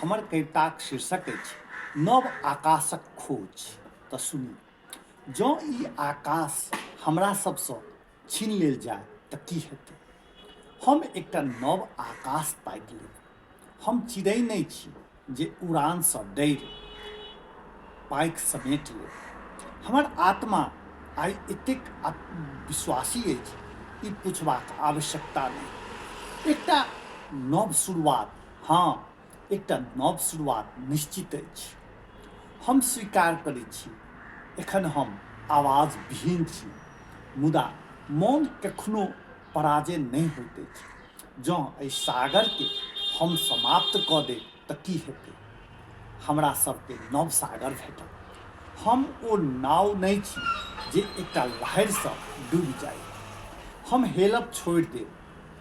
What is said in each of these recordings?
हमर कविताक शीर्षक अछि नव आकाशक खोज। तऽ सुनी, जँ ई आकाश हमरा सबसँ छीन लेल जाय तऽ की हेतै? हम एकटा नव आकाश ताकि लेब। हम चिड़ै नहि छी जे उड़ानसँ डरि पाइक समेट लेब। हमर आत्मा आइ एतेक विश्वासी अछि, ई पुछबाक आवश्यकता नहि। एकटा नव शुरुआत, हाँ, एकटा नव शुरुआत निश्चित अछि। हम स्वीकार करैत छी, एखन हम आवाज विहीन छी, मुदा मौन कखनो पराजय नहि होइत अछि। जँ एहि सागरके हम समाप्त कऽ देब तऽ की हेतै? हमरा सबके नव सागर भेटत। हम ओ नाव नहि छी जे एकटा लहरिसँ डूबि जाय। हम हेलब छोड़ि देब,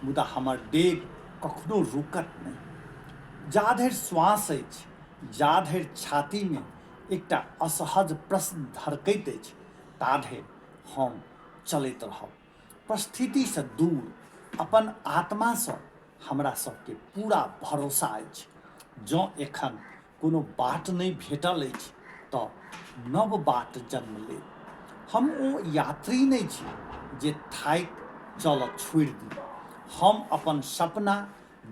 मुदा हमर डेग कखनो रुकत नहि। जा धरि श्वास अछि, जा धरि छातीमे एकटा असहज प्रश्न धड़कैत अछि, ता धरि हम चलैत रहब। परिस्थितिसँ दूर अपन आत्मासँ हमरा सबके पूरा भरोसा अछि। जँ एखन कोनो बाट नहि भेटल अछि तऽ नव बाट जन्म लेब। हम ओ यात्री नहि छी जे थाकि चलऽ छोड़ि दी। हम अपन सपना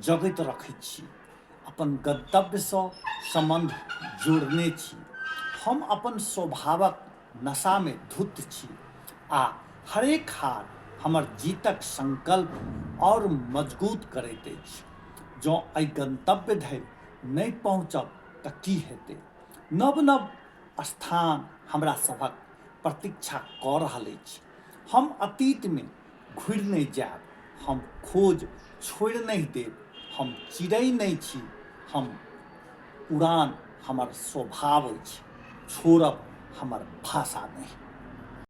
जगैत रखैत छी, अपन गन्तव्यसँ सम्बन्ध जोड़ने छी। हम अपन स्वभावक नशामे धुत छी, आ हरेक हार हमर जीतक संकल्प और मजगूत करैत अछि। जँ एहि गन्तव्य धरि नहि पहुँचब तऽ की हेतै? नव नव स्थान हमरा सभक प्रतीक्षा कऽ रहल अछि। हम अतीतमे घुरि नहि जायब, हम खोज छोड़ि नहि देब। हम चिड़ै नहि छी, हम उड़ान हमर स्वभाव अछि, छोड़ब हमर भाषा नहीं।